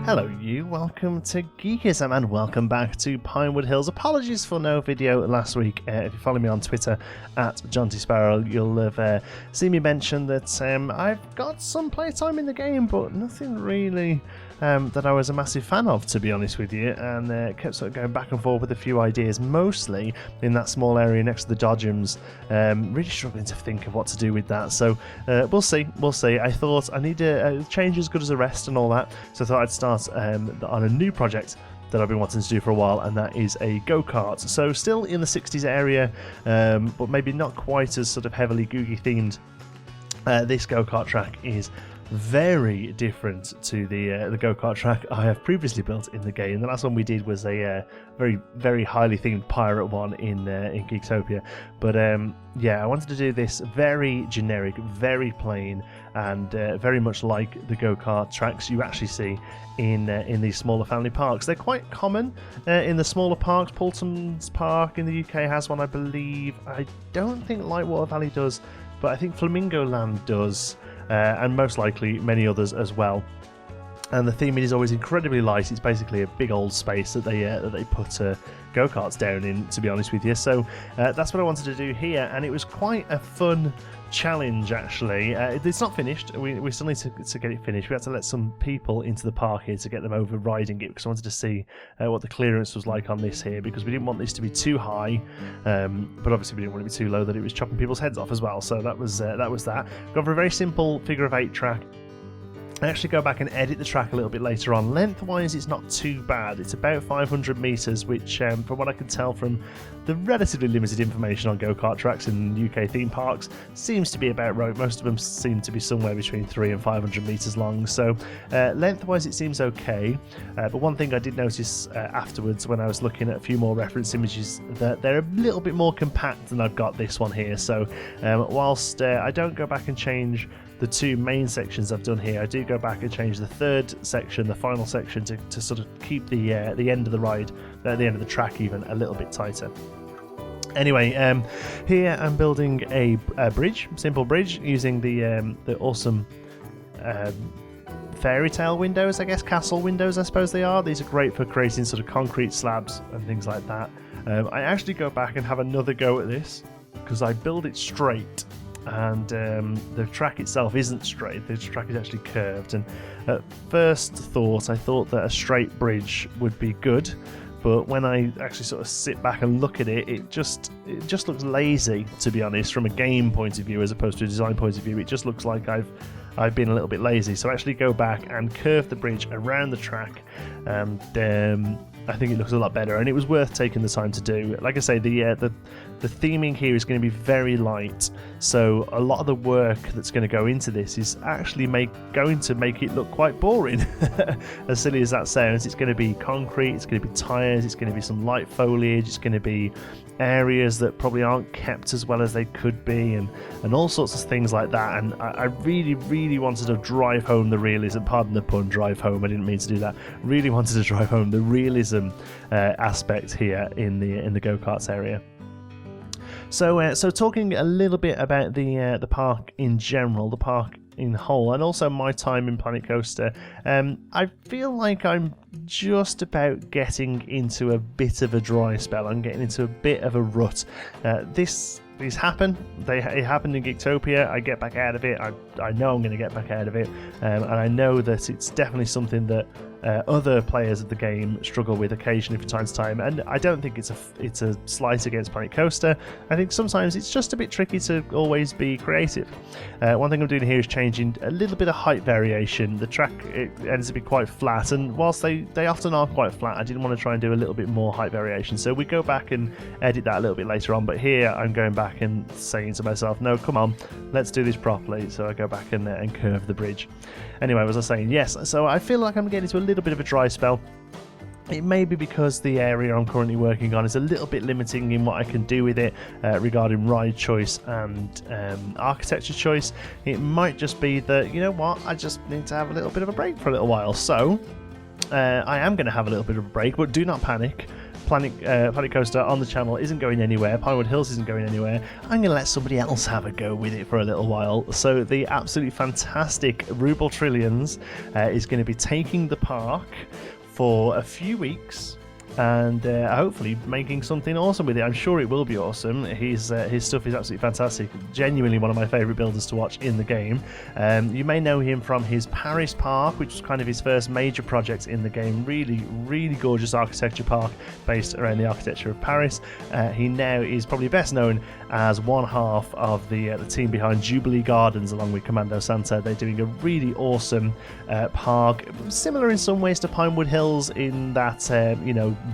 Hello you, welcome to Geekism and welcome back to Pinewood Hills. Apologies for no video last week. If you follow me on Twitter at John T. Sparrow, you'll have seen me mention that I've got some playtime in the game, but nothing really that I was a massive fan of, to be honest with you, and kept sort of going back and forth with a few ideas, mostly in that small area next to the Dodgems. Really struggling to think of what to do with that, so we'll see. I thought I need a change as good as a rest and all that, so I thought I'd start on a new project that I've been wanting to do for a while, and that is a go-kart. So still in the 60s area, but maybe not quite as sort of heavily Googie themed. This go-kart track is very different to the go-kart track I have previously built in the game. The last one we did was a very highly themed pirate one in Geektopia, but yeah, I wanted to do this very generic, very plain, and very much like the go-kart tracks you actually see in these smaller family parks. They're quite common in the smaller parks. Poulton's Park in the UK has one, I believe. I don't think Lightwater Valley does, but I think Flamingo Land does. And most likely many others as well. And the theming is always incredibly light. It's basically a big old space that they put go-karts down in, to be honest with you. So that's what I wanted to do here, and it was quite a fun challenge actually. It's not finished. We still need to get it finished. We had to let some people into the park here to get them over riding it, because I wanted to see what the clearance was like on this here, because we didn't want this to be too high, but obviously we didn't want it to be too low that it was chopping people's heads off as well. So that was that. Gone for a very simple figure of 8 track. I actually go back and edit the track a little bit later on. Lengthwise, it's not too bad. It's about 500 metres, which, from what I can tell from the relatively limited information on go-kart tracks in UK theme parks, seems to be about right. Most of them seem to be somewhere between 300 and 500 metres long. So lengthwise, it seems okay. But one thing I did notice afterwards when I was looking at a few more reference images, that they're a little bit more compact than I've got this one here. So whilst I don't go back and change the two main sections I've done here, I do go back and change the third section, the final section, to sort of keep the end of the ride, the end of the track even, a little bit tighter. Anyway, here I'm building a bridge, simple bridge, using the awesome fairy tale windows, I guess, castle windows I suppose they are. These are great for creating sort of concrete slabs and things like that. I actually go back and have another go at this, because I build it straight, and the track itself isn't straight. The track is actually curved, and at first thought I thought that a straight bridge would be good, but when I actually sort of sit back and look at it, it just looks lazy, to be honest, from a game point of view as opposed to a design point of view. It just looks like I've been a little bit lazy. So I actually go back and curve the bridge around the track, and I think it looks a lot better, and it was worth taking the time to do. Like I say, the theming here is going to be very light, so a lot of the work that's going to go into this is actually going to make it look quite boring. As silly as that sounds, it's going to be concrete, it's going to be tyres, it's going to be some light foliage, it's going to be areas that probably aren't kept as well as they could be, and all sorts of things like that. And I really wanted to drive home the realism, pardon the pun, drive home, I didn't mean to do that, really wanted to drive home the realism aspect here in the go-karts area. So talking a little bit about the park in general, the park in whole, and also my time in Planet Coaster, I feel like I'm just about getting into a bit of a dry spell. I'm getting into a bit of a rut. These happen. It happened in Geektopia. I get back out of it. I know I'm going to get back out of it, and I know that it's definitely something that other players of the game struggle with occasionally from time to time. And I don't think it's a slight against Planet Coaster. I think sometimes it's just a bit tricky to always be creative. One thing I'm doing here is changing a little bit of height variation. The track, it ends to be quite flat, and whilst they often are quite flat, I didn't want to try and do a little bit more height variation. So we go back and edit that a little bit later on. But here I'm going back and saying to myself, no, come on, let's do this properly. So I go back and curve the bridge. Anyway, as I was saying, yes, so I feel like I'm getting into a little bit of a dry spell. It may be because the area I'm currently working on is a little bit limiting in what I can do with it regarding ride choice and architecture choice. It might just be that, you know what, I just need to have a little bit of a break for a little while. So I am going to have a little bit of a break, but do not panic. Planet Coaster on the channel isn't going anywhere. Pinewood Hills isn't going anywhere. I'm going to let somebody else have a go with it for a little while. So the absolutely fantastic Ruble Trillions is going to be taking the park for a few weeks, and hopefully making something awesome with it. I'm sure it will be awesome. His stuff is absolutely fantastic. Genuinely one of my favourite builders to watch in the game. You may know him from his Paris park, which was kind of his first major project in the game. Really, really gorgeous architecture park based around the architecture of Paris. He now is probably best known as one half of the team behind Jubilee Gardens, along with Commando Santa. They're doing a really awesome park, similar in some ways to Pinewood Hills in that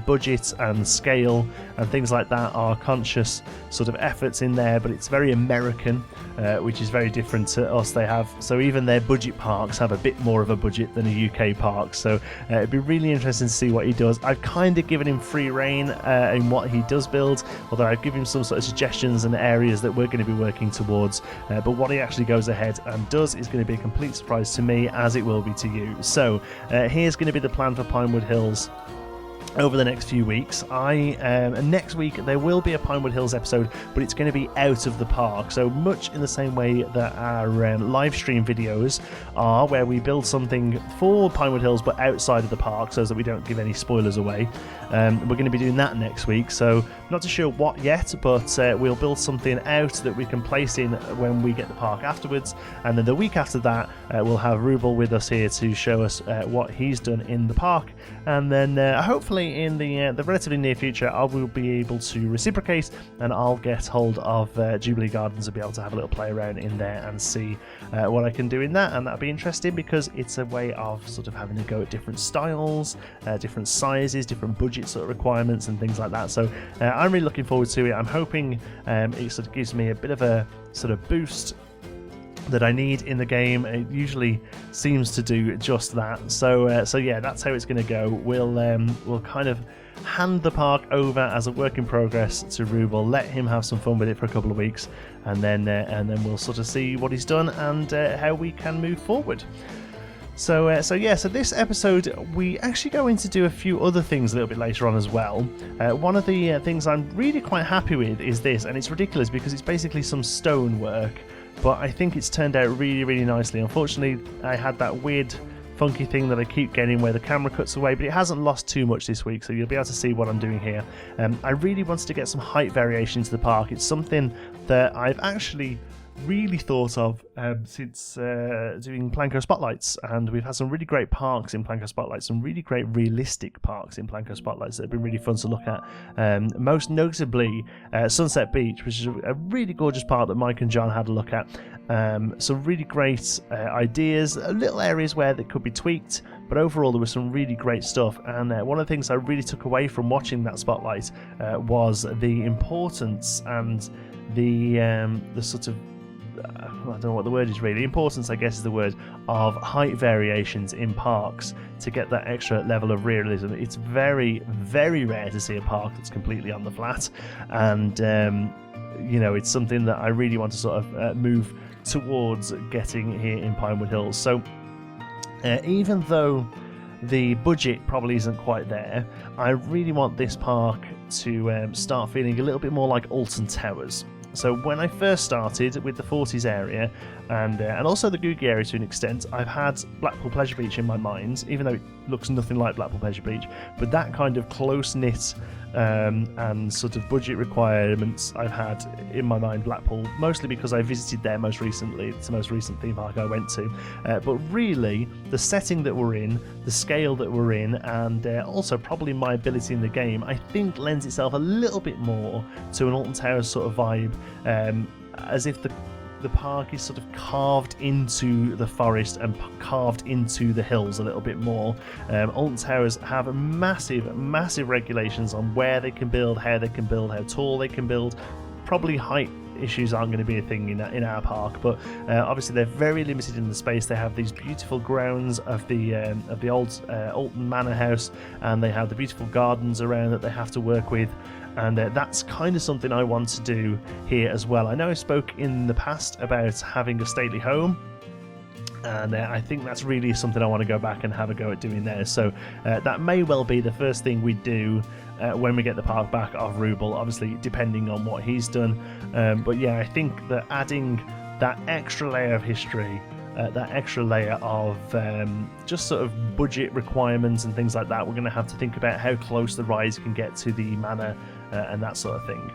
budget and scale and things like that are conscious sort of efforts in there, but it's very American, which is very different to us. They have, so even their budget parks have a bit more of a budget than a UK park, so it'd be really interesting to see what he does. I've kind of given him free rein in what he does build, although I've given him some sort of suggestions and areas that we're going to be working towards, but what he actually goes ahead and does is going to be a complete surprise to me, as it will be to you. So here's going to be the plan for Pinewood Hills over the next few weeks. Next week there will be a Pinewood Hills episode, but it's going to be out of the park, so much in the same way that our live stream videos are, where we build something for Pinewood Hills but outside of the park so that we don't give any spoilers away. We're going to be doing that next week, so not too sure what yet, but we'll build something out that we can place in when we get the park afterwards, and then the week after that we'll have Ruble with us here to show us what he's done in the park, and then hopefully in the relatively near future I will be able to reciprocate, and I'll get hold of Jubilee Gardens and be able to have a little play around in there and see what I can do in that, and that'll be interesting because it's a way of sort of having to go at different styles, different sizes, different budget sort of requirements and things like that. So I'm really looking forward to it. I'm hoping it sort of gives me a bit of a sort of boost that I need in the game. It usually seems to do just that. So yeah, that's how it's going to go. We'll kind of hand the park over as a work in progress to Ruble, let him have some fun with it for a couple of weeks, and then we'll sort of see what he's done and how we can move forward. So this episode we actually go in to do a few other things a little bit later on as well. One of the things I'm really quite happy with is this, and it's ridiculous because it's basically some stone work, but I think it's turned out really, really nicely. Unfortunately, I had that weird funky thing that I keep getting where the camera cuts away, but it hasn't lost too much this week, so you'll be able to see what I'm doing here. I really wanted to get some height variation to the park. It's something that I've actually really thought of since doing Planco Spotlights, and we've had some really great parks in Planco Spotlights, some really great realistic parks in Planco Spotlights that have been really fun to look at, most notably Sunset Beach, which is a really gorgeous park that Mike and John had a look at. Some really great ideas, little areas where they could be tweaked, but overall there was some really great stuff. And one of the things I really took away from watching that Spotlight was the importance and the sort of I don't know what the word is really. Importance, I guess, is the word, of height variations in parks to get that extra level of realism. It's very, very rare to see a park that's completely on the flat, and it's something that I really want to sort of move towards getting here in Pinewood Hills. So even though the budget probably isn't quite there, I really want this park to start feeling a little bit more like Alton Towers. So when I first started with the 40s area and also the Googie area to an extent, I've had Blackpool Pleasure Beach in my mind, even though it looks nothing like Blackpool Pleasure Beach, but that kind of close-knit and sort of budget requirements I've had in my mind Blackpool, mostly because I visited there most recently. It's the most recent theme park I went to, but really the setting that we're in, the scale that we're in, and also probably my ability in the game, I think lends itself a little bit more to an Alton Towers sort of vibe, as if the park is sort of carved into the forest and carved into the hills a little bit more. Alton Towers have massive, massive regulations on where they can build, how they can build, how tall they can build. Probably height issues aren't going to be a thing in our park, but obviously they're very limited in the space. They have these beautiful grounds of the old Alton Manor House, and they have the beautiful gardens around that they have to work with. And that's kind of something I want to do here as well. I know I spoke in the past about having a stately home, And I think that's really something I want to go back and have a go at doing there. So that may well be the first thing we do when we get the park back of Ruble, obviously depending on what he's done. But yeah, I think that adding that extra layer of history, that extra layer of just sort of budget requirements and things like that, we're going to have to think about how close the rides can get to the manor and that sort of thing.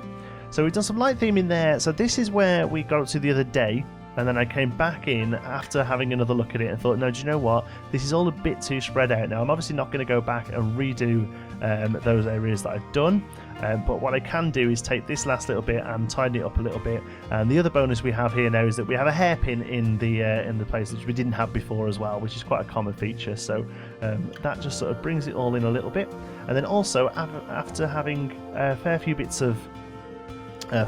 So we've done some light theming there. So this is where we got up to the other day. And then I came back in after having another look at it and thought, no, do you know what? This is all a bit too spread out now. I'm obviously not going to go back and redo those areas that I've done. But what I can do is take this last little bit and tidy it up a little bit. And the other bonus we have here now is that we have a hairpin in the place, which we didn't have before as well, which is quite a common feature. So that just sort of brings it all in a little bit. And then also, after having a fair few bits of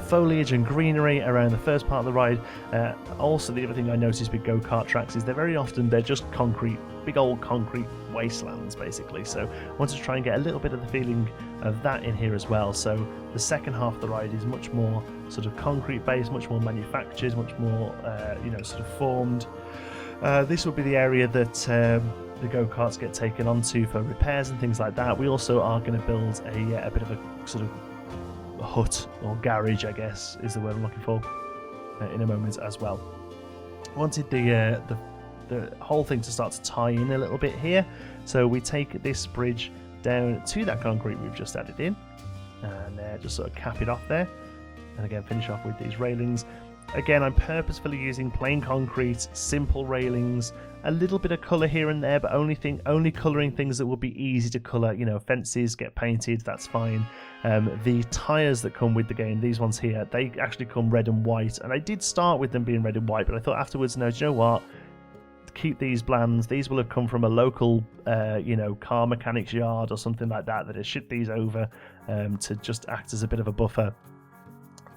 foliage and greenery around the first part of the ride. Also, the other thing I noticed with go-kart tracks is they're just concrete, big old concrete wastelands basically. So I wanted to try and get a little bit of the feeling of that in here as well. So the second half of the ride is much more sort of concrete based, much more manufactured, much more sort of formed. This will be the area that the go-karts get taken onto for repairs and things like that. We also are going to build a bit of a sort of hut or garage, I guess is the word I'm looking for, in a moment as well. I wanted the whole thing to start to tie in a little bit here, so we take this bridge down to that concrete we've just added in and just sort of cap it off there, and again finish off with these railings. Again, I'm purposefully using plain concrete, simple railings, a little bit of colour here and there, but only colouring things that will be easy to colour. You know, fences get painted, that's fine. The tyres that come with the game, these ones here, they actually come red and white, and I did start with them being red and white, but I thought afterwards, no, do you know what? Keep these bland. These will have come from a local, car mechanics yard or something like that has shipped these over to just act as a bit of a buffer.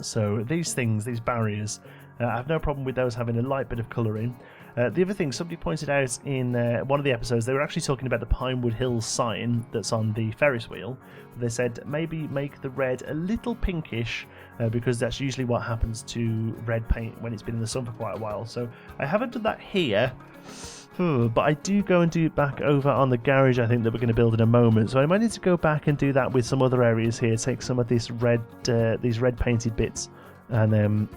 So these barriers, I have no problem with those having a light bit of colour in. The other thing, somebody pointed out in one of the episodes, they were actually talking about the Pinewood Hills sign that's on the Ferris wheel. They said maybe make the red a little pinkish because that's usually what happens to red paint when it's been in the sun for quite a while. So I haven't done that here, but I do go and do it back over on the garage, I think, that we're going to build in a moment. So I might need to go back and do that with some other areas here, take some of these red painted bits and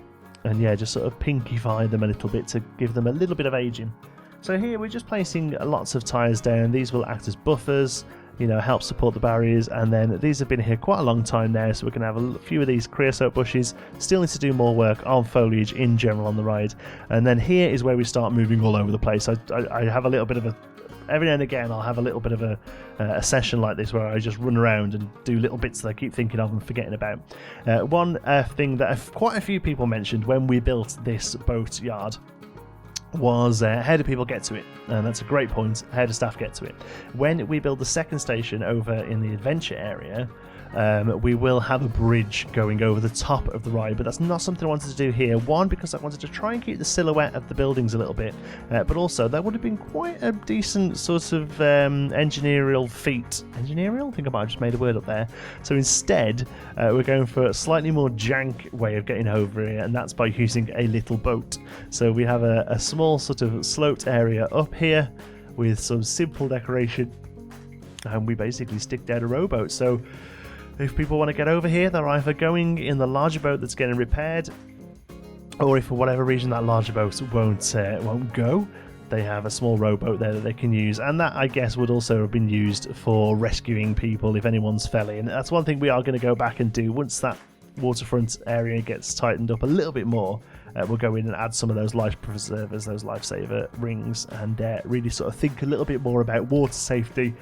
yeah, just sort of pinkify them a little bit to give them a little bit of aging. So here we're just placing lots of tyres down. These will act as buffers, help support the barriers, and then these have been here quite a long time now, so we're going to have a few of these creosote bushes. Still need to do more work on foliage in general on the ride. And then here is where we start moving all over the place. I have a little bit of every now and again I'll have a little bit of a session like this where I just run around and do little bits that I keep thinking of and forgetting about. One thing that quite a few people mentioned when we built this boat yard was how do people get to it? And that's a great point. How do staff get to it? When we build the second station over in the adventure area, we will have a bridge going over the top of the ride, but that's not something I wanted to do here. One, because I wanted to try and keep the silhouette of the buildings a little bit, but also that would have been quite a decent sort of engineerial feat. Engineerial? I think I might have just made a word up there. So instead, we're going for a slightly more jank way of getting over here, and that's by using a little boat. So we have a small sort of sloped area up here with some simple decoration, and we basically stick down a rowboat. So if people want to get over here, they're either going in the larger boat that's getting repaired, or if for whatever reason that larger boat won't go, they have a small rowboat there that they can use. And that, I guess, would also have been used for rescuing people if anyone's fell in. That's one thing we are going to go back and do once that waterfront area gets tightened up a little bit more. We'll go in and add some of those life preservers, those lifesaver rings, and really sort of think a little bit more about water safety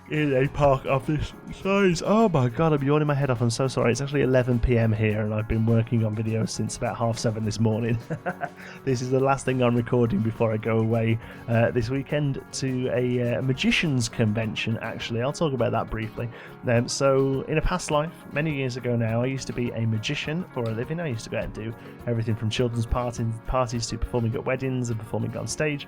in a park of this size. Oh my god, I'm yawning my head off, I'm so sorry. It's actually 11 PM here and I've been working on videos since about 7:30 this morning. This is the last thing I'm recording before I go away this weekend to a magician's convention, actually. I'll talk about that briefly. So in a past life, many years ago now, I used to be a magician for a living. I used to go out and do everything from children's parties to performing at weddings and performing on stage.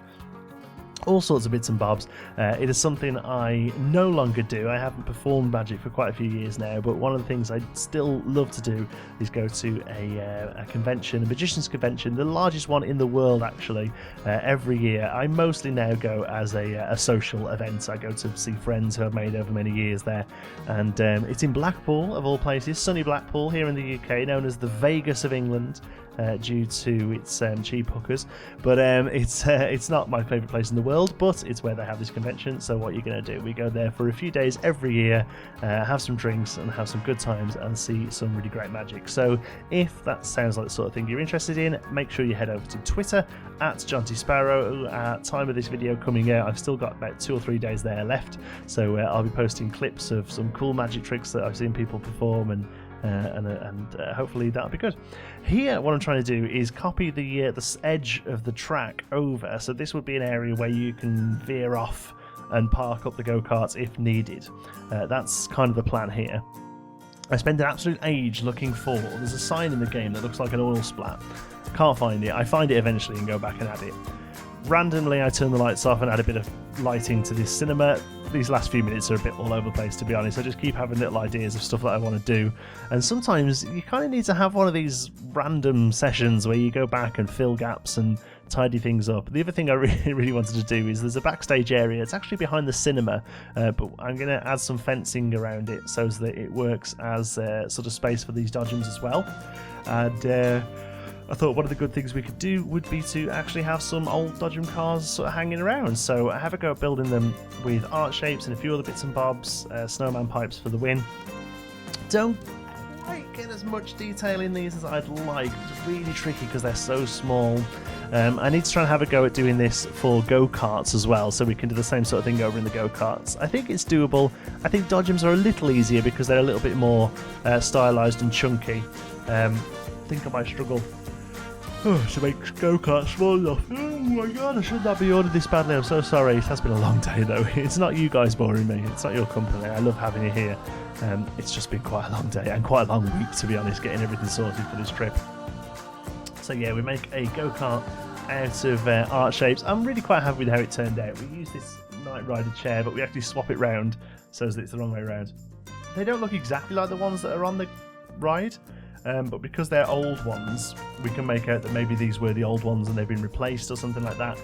all sorts of bits and bobs. It is something I no longer do. I haven't performed magic for quite a few years now, but one of the things I still love to do is go to a convention, a magician's convention, the largest one in the world actually, every year. I mostly now go as a social event. I go to see friends who I've made over many years there, and it's in Blackpool of all places, sunny Blackpool here in the UK, known as the Vegas of England. Due to its cheap hookers, but it's not my favourite place in the world, but it's where they have this convention. So what you're going to do, we go there for a few days every year, have some drinks and have some good times and see some really great magic. So if that sounds like the sort of thing you're interested in, make sure you head over to Twitter at JontySparrow. At time of this video coming out, I've still got about 2 or 3 days there left, so I'll be posting clips of some cool magic tricks that I've seen people perform, and hopefully that'll be good. Here, what I'm trying to do is copy the edge of the track over, so this would be an area where you can veer off and park up the go-karts if needed. That's kind of the plan here. I spent an absolute age looking for, there's a sign in the game that looks like an oil splat. Can't find it. I find it eventually and go back and add it. Randomly, I turn the lights off and add a bit of lighting to this cinema. These last few minutes are a bit all over the place, to be honest. I just keep having little ideas of stuff that I want to do, and sometimes you kind of need to have one of these random sessions where you go back and fill gaps and tidy things up. The other thing I really wanted to do is there's a backstage area. It's actually behind the cinema, but I'm going to add some fencing around it so that it works as sort of space for these dodgems as well. And I thought one of the good things we could do would be to actually have some old dodgem cars sort of hanging around. So I have a go at building them with art shapes and a few other bits and bobs, snowman pipes for the win. Don't quite get as much detail in these as I'd like. It's really tricky because they're so small. I need to try and have a go at doing this for go-karts as well, so we can do the same sort of thing over in the go-karts. I think it's doable. I think dodgems are a little easier because they're a little bit more stylised and chunky. I think I might struggle to make go-karts small enough. Oh my god, I should not be ordered this badly. I'm so sorry. It has been a long day though. It's not you guys boring me. It's not your company. I love having you here. It's just been quite a long day and quite a long week, to be honest, getting everything sorted for this trip. So yeah, we make a go-kart out of art shapes. I'm really quite happy with how it turned out. We use this Knight Rider chair, but we actually swap it round so that it's the wrong way around. They don't look exactly like the ones that are on the ride. But because they're old ones, we can make out that maybe these were the old ones and they've been replaced or something like that.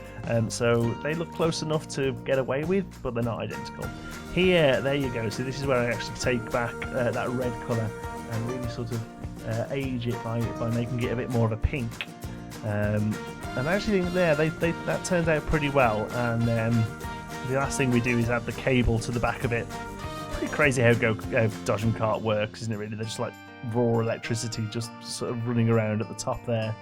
So they look close enough to get away with, but they're not identical. Here, there you go. So this is where I actually take back that red colour and really sort of age it by making it a bit more of a pink. And I actually think that turned out pretty well. And the last thing we do is add the cable to the back of it. Pretty crazy how dodgem kart works, isn't it really? They're just like raw electricity just sort of running around at the top there.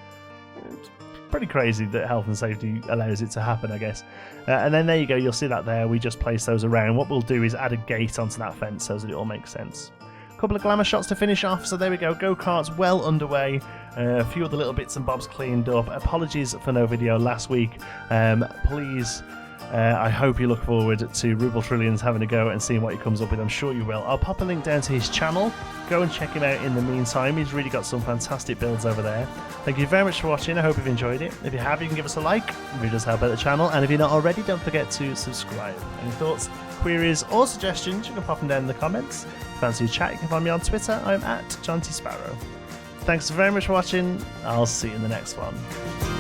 It's pretty crazy that health and safety allows it to happen, I guess. And then there you go, you'll see that there. We just place those around. What we'll do is add a gate onto that fence so that it all makes sense. A couple of glamour shots to finish off. So there we go, go-karts well underway. A few other little bits and bobs cleaned up. Apologies for no video last week. Please, I hope you look forward to Ruble Trillions having a go and seeing what he comes up with. I'm sure you will. I'll pop a link down to his channel. Go and check him out in the meantime. He's really got some fantastic builds over there. Thank you very much for watching. I hope you've enjoyed it. If you have, you can give us a like. It really does help out the channel. And if you're not already, don't forget to subscribe. Any thoughts, queries, or suggestions, you can pop them down in the comments. If you fancy a chat, you can find me on Twitter. I'm at JontySparrow. Thanks very much for watching. I'll see you in the next one.